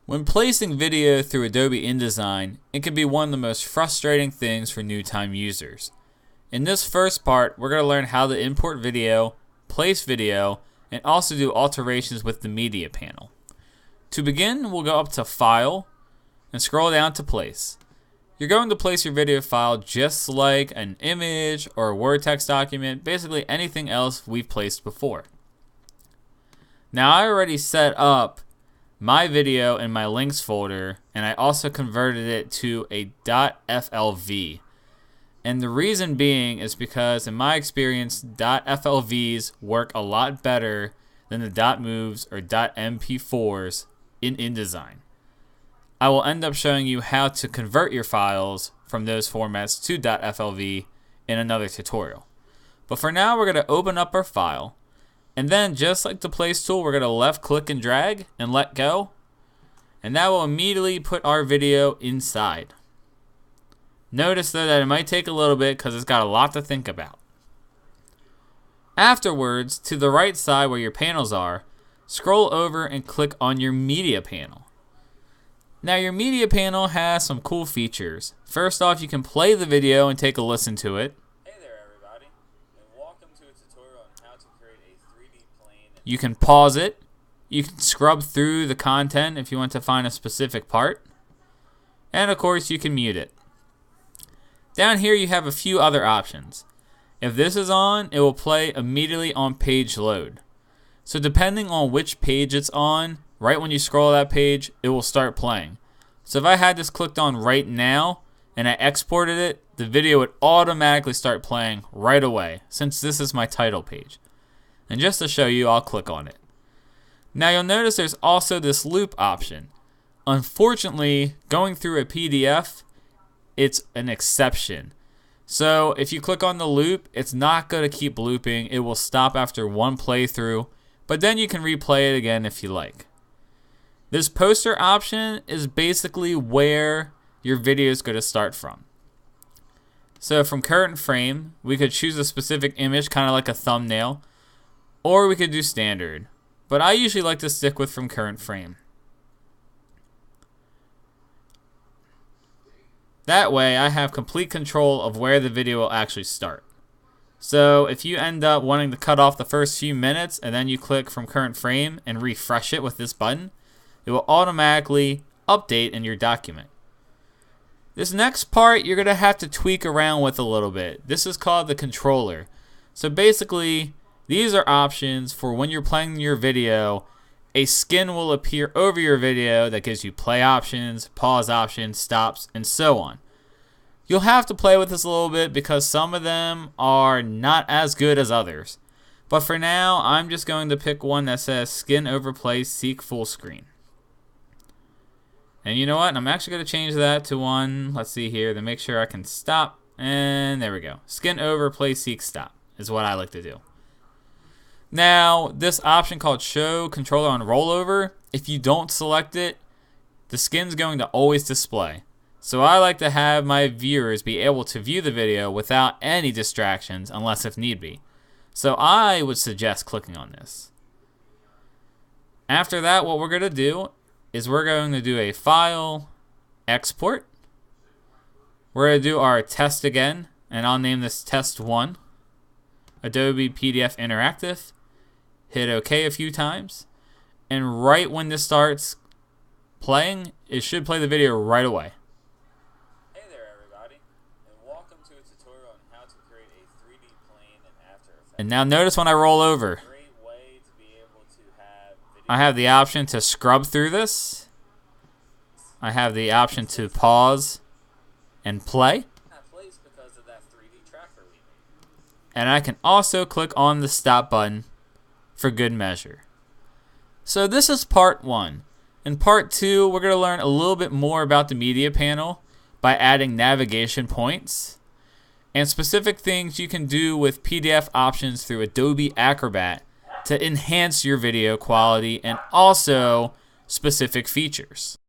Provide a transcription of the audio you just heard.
When placing video through Adobe InDesign, it can be one of the most frustrating things for new-time users. In this first part, we're going to learn how to import video, place video, and also do alterations with the media panel. To begin, we'll go up to File and scroll down to Place. You're going to place your video file just like an image or a Word text document, basically anything else we've placed before. Now I already set up my video in my links folder, and I also converted it to a .flv. And the reason being is because in my experience, .flvs work a lot better than the .moves or .mp4s in InDesign. I will end up showing you how to convert your files from those formats to .flv in another tutorial. But for now, we're going to open up our file. And then, just like the place tool, we're going to left click and drag and let go. And that will immediately put our video inside. Notice though that it might take a little bit because it's got a lot to think about. Afterwards, to the right side where your panels are, scroll over and click on your media panel. Now your media panel has some cool features. First off, you can play the video and take a listen to it. You can pause it. You can scrub through the content if you want to find a specific part. And of course, you can mute it. Down here, you have a few other options. If this is on, it will play immediately on page load. So depending on which page it's on, right when you scroll that page, it will start playing. So if I had this clicked on right now and I exported it, the video would automatically start playing right away, since this is my title page. And just to show you, I'll click on it. Now you'll notice there's also this loop option. Unfortunately, going through a PDF, it's an exception. So if you click on the loop, it's not going to keep looping. It will stop after one playthrough, but then you can replay it again if you like. This poster option is basically where your video is going to start from. So from current frame, we could choose a specific image, kind of like a thumbnail. Or we could do standard, but I usually like to stick with from current frame. That way I have complete control of where the video will actually start. So if you end up wanting to cut off the first few minutes and then you click from current frame and refresh it with this button, it will automatically update in your document. This next part you're going to have to tweak around with a little bit. This is called the controller. So basically, these are options for when you're playing your video. A skin will appear over your video that gives you play options, pause options, stops, and so on. You'll have to play with this a little bit because some of them are not as good as others. But for now, I'm just going to pick one that says skin overplay seek full screen. And you know what? I'm actually going to change that to one, let's see here, to make sure I can stop. And there we go. Skin overplay seek stop is what I like to do. Now, this option called Show Controller on Rollover, if you don't select it, the skin's going to always display. So I like to have my viewers be able to view the video without any distractions unless if need be. So I would suggest clicking on this. After that, what we're going to do is we're going to do a File, Export. We're going to do our test again, and I'll name this Test 1. Adobe PDF Interactive. Hit OK a few times, and right when this starts playing, it should play the video right away. Hey there everybody, and welcome to a tutorial on how to create a 3D plane in After Effects. And now notice when I roll over, I have the option to scrub through this. I have the option to pause and play. And I can also click on the stop button for good measure. So this is part 1. In part 2, we're going to learn a little bit more about the media panel by adding navigation points and specific things you can do with PDF options through Adobe Acrobat to enhance your video quality and also specific features.